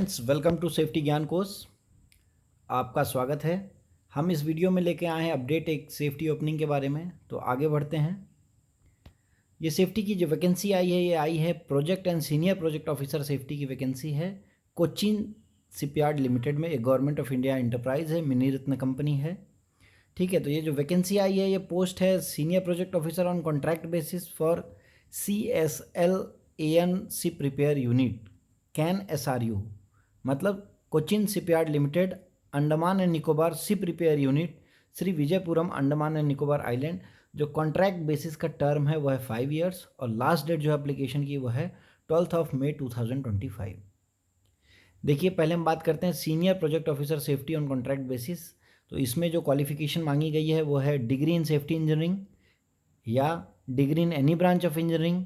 Friends, welcome to safety ज्ञान course. आपका स्वागत है। हम इस वीडियो में लेके आए हैं अपडेट एक सेफ्टी ओपनिंग के बारे में। तो आगे बढ़ते हैं। ये सेफ्टी की जो वैकेंसी आई है, ये आई है project and senior project officer safety की वैकेंसी है। कोचिन शिपयार्ड लिमिटेड में एक गवर्नमेंट ऑफ इंडिया एंटरप्राइज है, मिनी रत्न कंपनी है। ठीक है, तो ये जो वैकेंसी आई है, ये पोस्ट है senior project officer on contract basis for CSL ship repair unit कैन SRU, मतलब Cochin shipyard limited, Andaman and Nicobar ship repair unit, Shri Vijayapuram, Andaman and Nicobar island. जो कॉन्ट्रैक्ट बेसिस का टर्म है वो है 5 ईयर्स और लास्ट डेट जो एप्लीकेशन की वो है 12 मई 2025। देखिए, पहले हम बात करते हैं senior project officer safety on contract basis. तो इसमें जो क्वालिफिकेशन मांगी गई है वो है डिग्री इन सेफ्टी इंजीनियरिंग या degree in any branch of engineering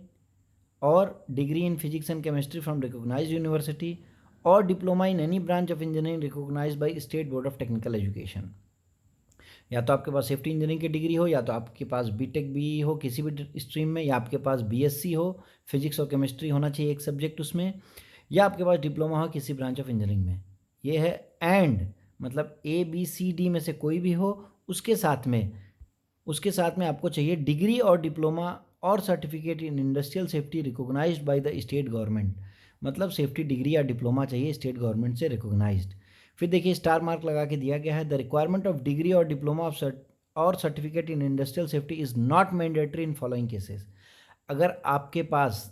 और degree in physics and chemistry from recognised university और diploma in any branch of engineering recognised by state board of technical education. या तो आपके पास safety engineering की degree हो, या तो आपके पास बीटेक बी हो किसी भी स्ट्रीम में, या आपके पास बीएससी हो, फिजिक्स और केमिस्ट्री होना चाहिए एक सब्जेक्ट उसमें, या आपके पास डिप्लोमा हो किसी ब्रांच ऑफ इंजीनियरिंग में। ये है एंड, मतलब ABCD में से कोई भी हो, उसके साथ में आपको चाहिए डिग्री और डिप्लोमा और certificate in industrial safety recognised by the state government, मतलब सेफ्टी डिग्री या डिप्लोमा चाहिए स्टेट गवर्नमेंट से रिकॉग्नाइज्ड। फिर देखिए, स्टार मार्क लगा के दिया गया है, द रिक्वायरमेंट ऑफ डिग्री और डिप्लोमा और certificate in industrial safety is not mandatory in following cases. अगर आपके पास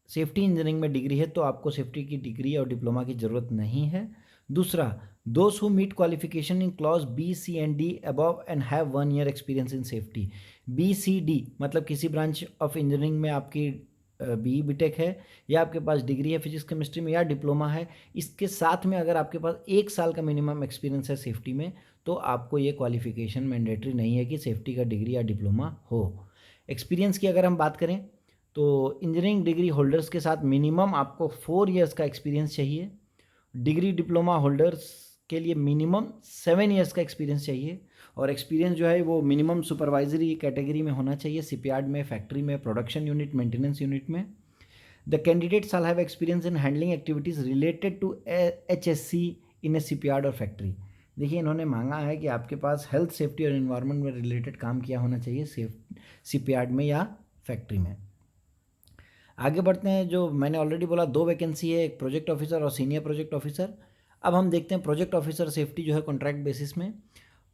सेफ्टी इंजीनियरिंग में डिग्री है तो आपको सेफ्टी की डिग्री और डिप्लोमा की ज़रूरत नहीं है। दूसरा, those who meet qualification in clause B, C and D above and have 1 year experience in safety. BCD मतलब किसी ब्रांच ऑफ इंजीनियरिंग में आपकी BE BTech है, या आपके पास डिग्री है फिजिक्स केमिस्ट्री में, या डिप्लोमा है, इसके साथ में अगर आपके पास 1 साल का मिनिमम एक्सपीरियंस है सेफ्टी में, तो आपको ये क्वालिफिकेशन मैंडेटरी नहीं है कि सेफ्टी का डिग्री या डिप्लोमा हो। एक्सपीरियंस की अगर हम बात करें तो इंजीनियरिंग डिग्री होल्डर्स के साथ मिनिमम आपको 4 ईयर्स का एक्सपीरियंस चाहिए। डिग्री डिप्लोमा होल्डर्स के लिए मिनिमम 7 ईयर्स का एक्सपीरियंस चाहिए, और एक्सपीरियंस जो है वो मिनिमम सुपरवाइजरी कैटेगरी में होना चाहिए, शिपयार्ड में, फैक्ट्री में, प्रोडक्शन यूनिट, मेंटेनेंस यूनिट में। The candidate shall have experience in handling activities related to HSC in a shipyard और फैक्ट्री। देखिए, इन्होंने मांगा है कि आपके पास हेल्थ सेफ्टी और एनवायरनमेंट में रिलेटेड काम किया होना चाहिए शिपयार्ड में या फैक्ट्री में। आगे बढ़ते हैं। जो मैंने ऑलरेडी बोला, 2 वैकेंसी है, एक प्रोजेक्ट ऑफिसर और सीनियर प्रोजेक्ट ऑफिसर। अब हम देखते हैं प्रोजेक्ट ऑफिसर सेफ्टी जो है कॉन्ट्रैक्ट बेसिस में।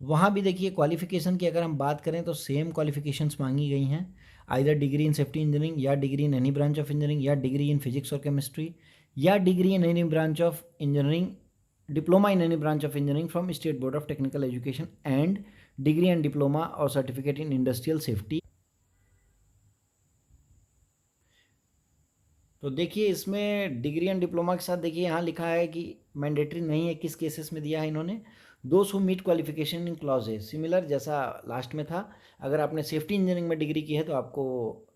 वहाँ भी देखिए, क्वालिफिकेशन की अगर हम बात करें तो सेम क्वालिफिकेशंस मांगी गई हैं, either degree in safety engineering या degree in any branch of engineering या डिग्री इन फिजिक्स और केमिस्ट्री या degree in any branch of engineering, diploma in any branch of engineering from state board of technical education and degree and diploma और certificate in industrial safety. तो देखिए, इसमें degree and diploma के साथ देखिए यहाँ लिखा है कि मैंडेटरी नहीं है, किस केसेस में दिया है इन्होंने, those who meet qualification in clause है, सिमिलर जैसा लास्ट में था। अगर आपने सेफ्टी इंजीनियरिंग में डिग्री की है तो आपको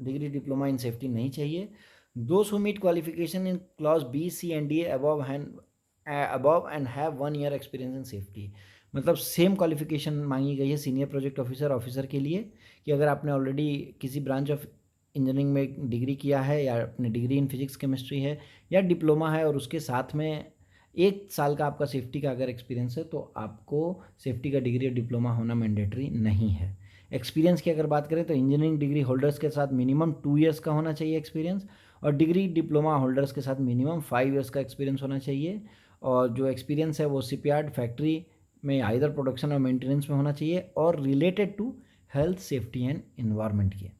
डिग्री डिप्लोमा इन सेफ्टी नहीं चाहिए। Those who meet qualification in clause B, C and D above and have 1 year experience in safety, मतलब सेम क्वालिफिकेशन मांगी गई है सीनियर प्रोजेक्ट ऑफिसर के लिए, कि अगर आपने ऑलरेडी किसी ब्रांच ऑफ इंजीनियरिंग में डिग्री किया है, या अपनी डिग्री इन फिजिक्स केमिस्ट्री है, या डिप्लोमा है, और उसके साथ में 1 साल का आपका सेफ्टी का अगर एक्सपीरियंस है, तो आपको सेफ्टी का डिग्री और डिप्लोमा होना मैंडेटरी नहीं है। एक्सपीरियंस की अगर बात करें तो इंजीनियरिंग डिग्री होल्डर्स के साथ मिनिमम 2 ईयर्स का होना चाहिए एक्सपीरियंस, और डिग्री डिप्लोमा होल्डर्स के साथ मिनिमम 5 ईयर्स का एक्सपीरियंस होना चाहिए। और जो एक्सपीरियंस है वो शिपयार्ड, फैक्ट्री में आइदर प्रोडक्शन और मेंटेनेंस में होना चाहिए, और related to health safety and environment के।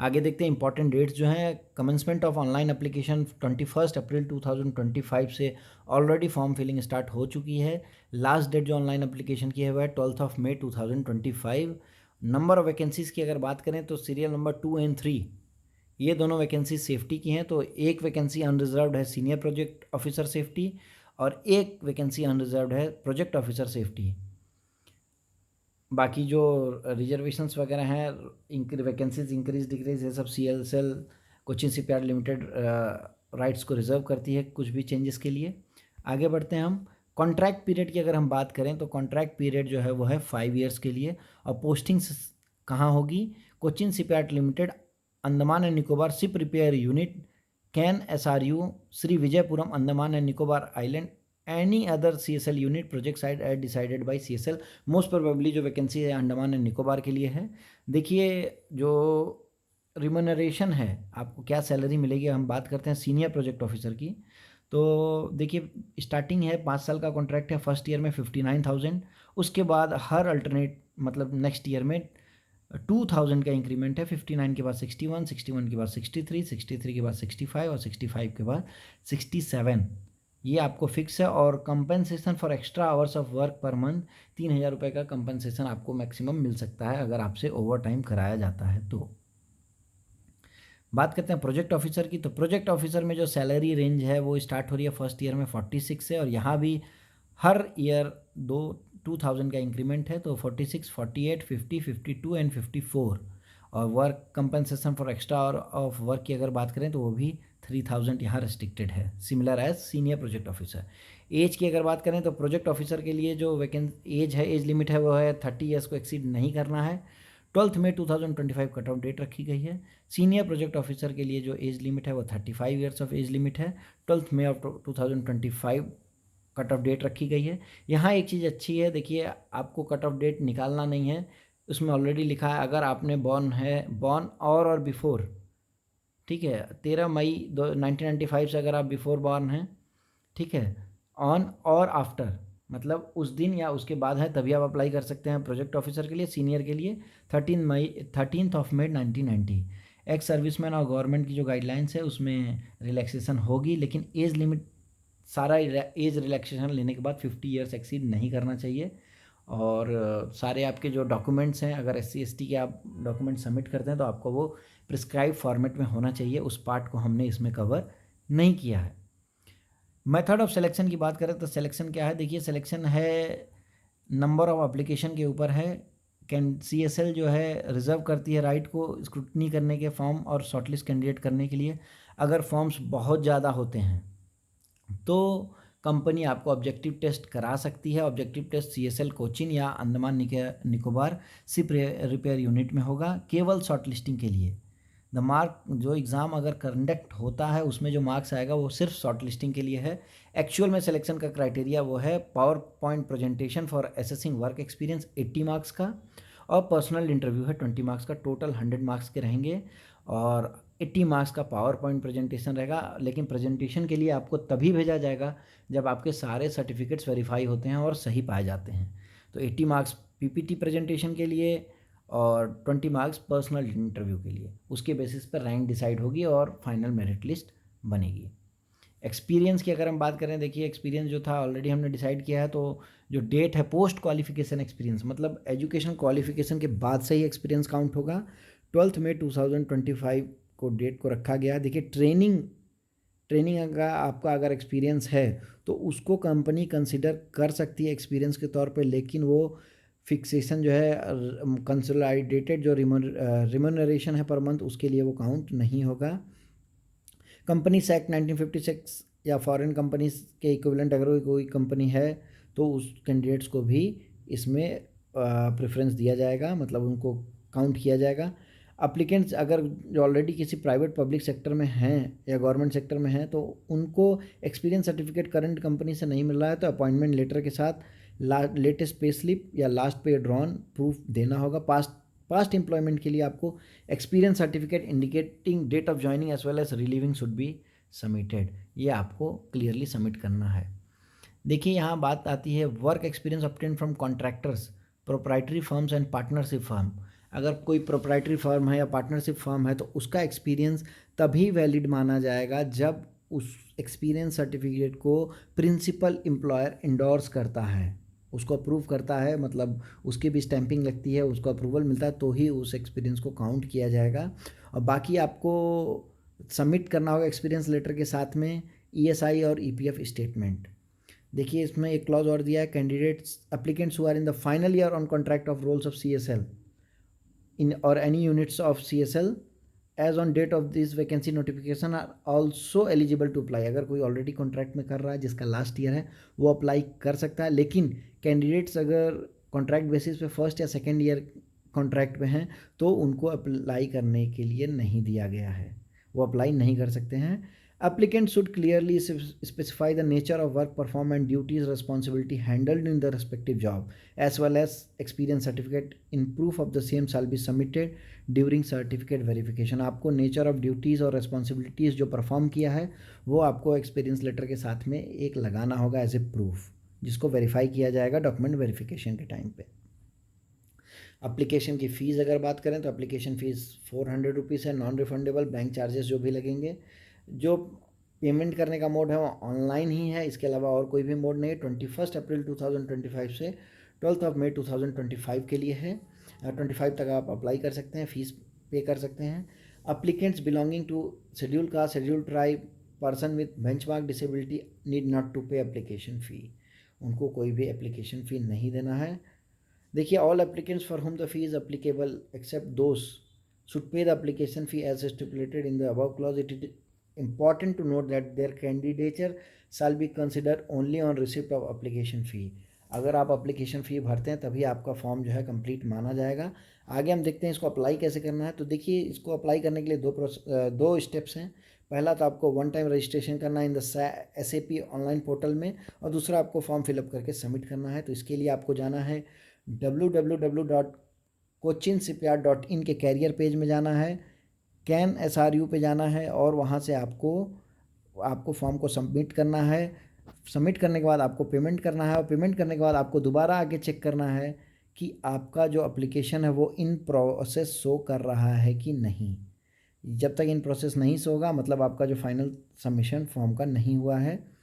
आगे देखते हैं इंपॉर्टेंट डेट्स जो हैं। Commencement of online application 21 April 2025 से ऑलरेडी फॉर्म फिलिंग स्टार्ट हो चुकी है। लास्ट डेट जो ऑनलाइन एप्लीकेशन की है वह है 12 मई 2025। नंबर ऑफ वैकेंसीज़ की अगर बात करें तो सीरियल नंबर 2 and 3 ये दोनों वैकेंसी सेफ्टी की हैं। तो एक वैकेंसी अनरिजर्व्ड है सीनियर प्रोजेक्ट ऑफिसर सेफ्टी, और एक वैकेंसी अनरिजर्व्ड है प्रोजेक्ट ऑफिसर सेफ्टी। बाकी जो रिजर्वेशंस वगैरह हैं, वैकेंसीज इंक्रीज डिक्रीज, ये सब CSL Cochin shipyard limited rights को रिजर्व करती है कुछ भी चेंजेस के लिए। आगे बढ़ते हैं हम। कॉन्ट्रैक्ट पीरियड की अगर हम बात करें तो कॉन्ट्रैक्ट पीरियड जो है वो है 5 ईयर्स के लिए, और पोस्टिंग्स कहाँ होगी? Cochin shipyard limited, Andaman and Nicobar ship repair unit, कैन SRU Shri Vijayapuram Andaman and Nicobar island any other CSL unit project side as decided by CSL। Most probably जो वैकेंसी है अंडमान एंड निकोबार के लिए है। देखिए जो रिमनरेशन है, आपको क्या सैलरी मिलेगी, हम बात करते हैं सीनियर प्रोजेक्ट ऑफिसर की। तो देखिए स्टार्टिंग है 5 साल का कॉन्ट्रैक्ट है, फर्स्ट ईयर में 59,000, उसके बाद हर अल्टरनेट मतलब नेक्स्ट ईयर में 2,000 का इंक्रीमेंट है। 59 के बाद 61, 61 के बाद 63, 63 के बाद 65 और 65 के बाद 67, ये आपको फिक्स है। और compensation for extra hours of work per month 3,000 रुपये का कंपनसेशन आपको मैक्सिमम मिल सकता है अगर आपसे ओवर टाइम कराया जाता है तो। बात करते हैं प्रोजेक्ट ऑफिसर की, तो प्रोजेक्ट ऑफिसर में जो सैलरी रेंज है वो स्टार्ट हो रही है फर्स्ट ईयर में 46 से, और यहाँ भी हर ईयर 2,000 का इंक्रीमेंट है, तो 46, 48, 50, 52 एंड 54। और work compensation for extra hour of work की अगर बात करें तो वो भी 3,000 यहाँ रेस्ट्रिक्टेड है, similar as senior project officer. Age की अगर बात करें तो प्रोजेक्ट ऑफिसर के लिए जो एज है, एज लिमिट है वो है 30 ईयर्स को एक्सीड नहीं करना है। 12 मई 2025 कट ऑफ डेट रखी गई है। सीनियर प्रोजेक्ट ऑफिसर के लिए जो एज लिमिट है वो 35 ईयर्स ऑफ एज लिमिट है। 12 मई ऑफ 2025 कट ऑफ डेट रखी गई है। यहाँ एक चीज़ अच्छी है, देखिए आपको कट ऑफ डेट निकालना नहीं है, उसमें ऑलरेडी लिखा है अगर आपने बॉर्न और बिफोर, ठीक है, 13 मई 1995 से अगर आप बिफोर बॉर्न हैं, ठीक है, ऑन और आफ्टर मतलब उस दिन या उसके बाद है तभी आप अप्लाई कर सकते हैं प्रोजेक्ट ऑफिसर के लिए। सीनियर के लिए 13 ऑफ मई 1990। एक्स सर्विसमैन और गवर्नमेंट की जो गाइडलाइंस है उसमें रिलैक्सेशन होगी, लेकिन एज लिमिट सारा एज रिलैक्सेशन लेने के बाद 50 ईयर्स एक्सीड नहीं करना चाहिए। और सारे आपके जो डॉक्यूमेंट्स हैं, अगर SC ST के आप डॉक्यूमेंट सबमिट करते हैं तो आपको वो प्रिस्क्राइब फॉर्मेट में होना चाहिए, उस पार्ट को हमने इसमें कवर नहीं किया है। मेथड ऑफ सिलेक्शन की बात करें तो सिलेक्शन क्या है, देखिए सिलेक्शन है नंबर ऑफ एप्लीकेशन के ऊपर है। CSL जो है रिजर्व करती है राइट को स्क्रूटनी करने के फॉर्म और शॉर्टलिस्ट कैंडिडेट करने के लिए। अगर फॉर्म्स बहुत ज़्यादा होते हैं तो कंपनी आपको ऑब्जेक्टिव टेस्ट करा सकती है। ऑब्जेक्टिव टेस्ट CSL कोचिन या Andaman Nicobar ship repair unit में होगा केवल शॉर्ट लिस्टिंग के लिए। द मार्क जो एग्ज़ाम अगर कंडक्ट होता है उसमें जो मार्क्स आएगा वो सिर्फ शॉर्ट लिस्टिंग के लिए है। एक्चुअल में सिलेक्शन का क्राइटेरिया वो है power point presentation for assessing work experience 80 marks का, और पर्सनल इंटरव्यू है 20 मार्क्स का, टोटल 100 मार्क्स के रहेंगे और 80 मार्क्स का पावर पॉइंट प्रेजेंटेशन रहेगा। लेकिन प्रेजेंटेशन के लिए आपको तभी भेजा जाएगा जब आपके सारे सर्टिफिकेट्स वेरीफाई होते हैं और सही पाए जाते हैं। तो 80 मार्क्स PPT प्रेजेंटेशन के लिए और 20 मार्क्स पर्सनल इंटरव्यू के लिए। उसके बेसिस पर रैंक डिसाइड होगी और फाइनल मेरिट लिस्ट बनेगी। एक्सपीरियंस की अगर हम बात करें, देखिए एक्सपीरियंस जो था ऑलरेडी हमने डिसाइड किया है, तो जो डेट है पोस्ट क्वालिफिकेशन एक्सपीरियंस मतलब एजुकेशन क्वालिफिकेशन के बाद से ही एक्सपीरियंस काउंट होगा। 12 मई 2025 को डेट को रखा गया है। देखिए ट्रेनिंग का आपका अगर एक्सपीरियंस है तो उसको कंपनी कंसिडर कर सकती है एक्सपीरियंस के तौर पे, लेकिन वो फिक्सेशन जो है कंसोलिडेटेड जो रिमनरेशन है पर मंथ उसके लिए वो काउंट नहीं होगा। कंपनीज एक्ट 1956 या फॉरेन कंपनीज के इक्विवेलेंट अगर कोई कंपनी है तो उस कैंडिडेट्स को भी इसमें प्रेफरेंस दिया जाएगा, मतलब उनको काउंट किया जाएगा। अप्लीकेंट्स अगर जो ऑलरेडी किसी प्राइवेट पब्लिक सेक्टर में हैं या गवर्नमेंट सेक्टर में हैं तो उनको एक्सपीरियंस सर्टिफिकेट करंट कंपनी से नहीं मिल रहा है तो अपॉइंटमेंट लेटर के साथ लेटेस्ट पे स्लिप या लास्ट पे ड्रॉन प्रूफ देना होगा। पास्ट एम्प्लॉयमेंट के लिए आपको experience certificate indicating date of joining as well as relieving should be submitted, ये आपको क्लियरली सबमिट करना है। देखिए यहाँ बात आती है work experience obtain from contractors, proprietary firms and partnership firm. अगर कोई प्रोप्राइटरी फर्म है या पार्टनरशिप फर्म है तो उसका एक्सपीरियंस तभी वैलिड माना जाएगा जब उस एक्सपीरियंस सर्टिफिकेट को प्रिंसिपल एम्प्लॉयर इंडोर्स करता है, उसको अप्रूव करता है, मतलब उसकी भी स्टैंपिंग लगती है, उसको अप्रूवल मिलता है तो ही उस एक्सपीरियंस को काउंट किया जाएगा। और बाकी आपको सबमिट करना होगा एक्सपीरियंस लेटर के साथ में ESI और EPF स्टेटमेंट। देखिए इसमें एक क्लॉज और दिया है, candidates applicants who are in the final year on contract of rolls of CSL in or any units of CSL as on date of this vacancy notification are also eligible to apply। अगर कोई already contract में कर रहा है जिसका last year है वो apply कर सकता है, लेकिन कैंडिडेट्स अगर कॉन्ट्रैक्ट बेसिस पे फर्स्ट या सेकेंड ईयर कॉन्ट्रैक्ट में हैं तो उनको अप्लाई करने के लिए नहीं दिया गया है, वो अप्लाई नहीं कर सकते हैं। Applicants should clearly specify the nature of work performed and duties responsibility handled in the respective job, as well as experience certificate in proof of the same shall be submitted during certificate verification. आपको nature of duties और responsibilities जो perform किया है वो आपको experience letter के साथ में एक लगाना होगा as a proof, जिसको verify किया जाएगा document verification के टाइम पे। अप्लीकेशन की फ़ीस अगर बात करें तो अप्लीकेशन फ़ीस 400 रुपीज़ है, नॉन रिफंडेबल। बैंक चार्जेस जो भी लगेंगे, जो पेमेंट करने का मोड है वो ऑनलाइन ही है, इसके अलावा और कोई भी मोड नहीं है। 21 अप्रैल 2025 से 12 मई 2025 के लिए है। 25 तक आप अप्लाई कर सकते हैं, फ़ीस पे कर सकते हैं। Applicants belonging to schedule caste, schedule tribe, person with benchmark disability need not to pay application fee. उनको कोई भी एप्लीकेशन फ़ी नहीं देना है। देखिए, all applicants for whom the fee is applicable except those should pay the application fee as stipulated in the above clause. It is important to note that their candidature shall be considered only on receipt of application fee. अगर आप application fee भरते हैं तभी आपका form जो है complete माना जाएगा। आगे हम देखते हैं इसको अप्लाई कैसे करना है। तो देखिए, इसको अप्लाई करने के लिए दो स्टेप्स हैं। पहला तो आपको वन टाइम रजिस्ट्रेशन करना है in the SAP online portal में, और दूसरा आपको फॉर्म फिलअप करके सबमिट करना है। तो इसके लिए आपको जाना है www.cochinshipyard.in के कैरियर पेज में जाना है, कैन SRU पे जाना है, और वहाँ से आपको फॉर्म को सबमिट करना है। सबमिट करने के बाद आपको पेमेंट करना है, और पेमेंट करने के बाद आपको दोबारा आगे चेक करना है कि आपका जो एप्लीकेशन है वो इन प्रोसेस शो कर रहा है कि नहीं। जब तक इन प्रोसेस नहीं शो होगा मतलब आपका जो फाइनल सबमिशन फॉर्म का नहीं हुआ है।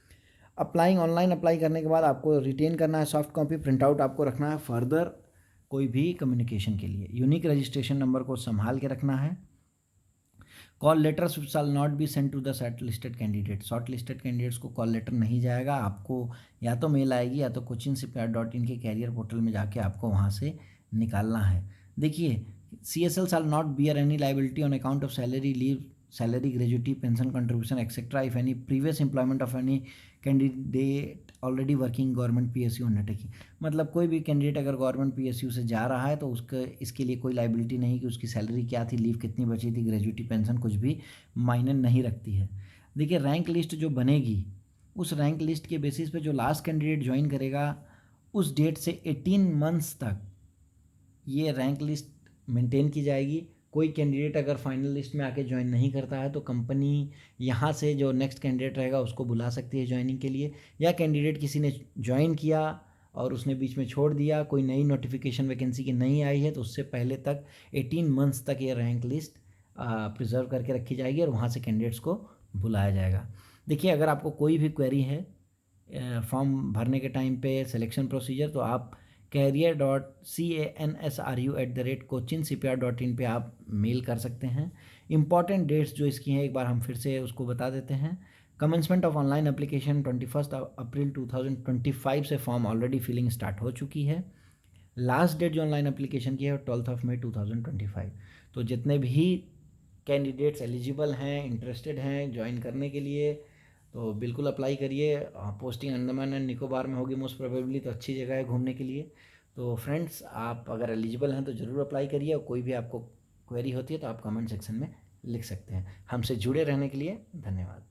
अप्लाइंग ऑनलाइन अप्लाई करने के बाद आपको रिटेन करना है सॉफ्ट कॉपी, प्रिंट आउट आपको रखना है फर्दर कोई भी कम्युनिकेशन के लिए। यूनिक रजिस्ट्रेशन नंबर को संभाल के रखना है। Call letters shall not be send to the short listed candidate. Short listed candidates को कॉल लेटर नहीं जाएगा, आपको या तो मेल आएगी या तो cochinshipyard.in के कैरियर पोर्टल में जाके आपको वहाँ से निकालना है। देखिए, CSL shall not bear any liability on account of salary, leave, salary, gratuity, pension contribution etcetera if any previous employment of any candidate already working government PSU undertaking. मतलब कोई भी कैंडिडेट अगर गवर्नमेंट PSU से जा रहा है तो उसके इसके लिए कोई लाइबिलिटी नहीं कि उसकी सैलरी क्या थी, लीव कितनी बची थी, ग्रेजुटी, पेंशन कुछ भी मायने नहीं रखती है। देखिए, रैंक लिस्ट जो बनेगी उस रैंक लिस्ट के बेसिस पे जो लास्ट कैंडिडेट ज्वाइन करेगा उस डेट से 18 मंथ्स तक ये रैंक लिस्ट मेंटेन की जाएगी। कोई कैंडिडेट अगर फाइनल लिस्ट में आके ज्वाइन नहीं करता है तो कंपनी यहाँ से जो नेक्स्ट कैंडिडेट रहेगा उसको बुला सकती है ज्वाइनिंग के लिए, या कैंडिडेट किसी ने ज्वाइन किया और उसने बीच में छोड़ दिया, कोई नई नोटिफिकेशन वैकेंसी की नहीं आई है, तो उससे पहले तक 18 मंथ्स तक ये रैंक लिस्ट प्रिजर्व करके रखी जाएगी और वहाँ से कैंडिडेट्स को बुलाया जाएगा। देखिए, अगर आपको कोई भी क्वेरी है फॉर्म भरने के टाइम पे सिलेक्शन प्रोसीजर, तो आप career.cansru@cochinshipyard.in पे आप मेल कर सकते हैं। इंपॉर्टेंट डेट्स जो इसकी हैं एक बार हम फिर से उसको बता देते हैं। Commencement of online application 21 April 2025 से फॉर्म ऑलरेडी फिलिंग स्टार्ट हो चुकी है। लास्ट डेट जो ऑनलाइन एप्लीकेशन की है 12 मई 2025। तो जितने भी कैंडिडेट्स एलिजिबल हैं, इंटरेस्टेड हैं ज्वाइन करने के लिए, तो बिल्कुल अप्लाई करिए। पोस्टिंग अंडमान एंड निकोबार में होगी मोस्ट प्रोबेबली, तो अच्छी जगह है घूमने के लिए। तो फ्रेंड्स, आप अगर एलिजिबल हैं तो ज़रूर अप्लाई करिए, और कोई भी आपको क्वेरी होती है तो आप कमेंट सेक्शन में लिख सकते हैं। हमसे जुड़े रहने के लिए धन्यवाद।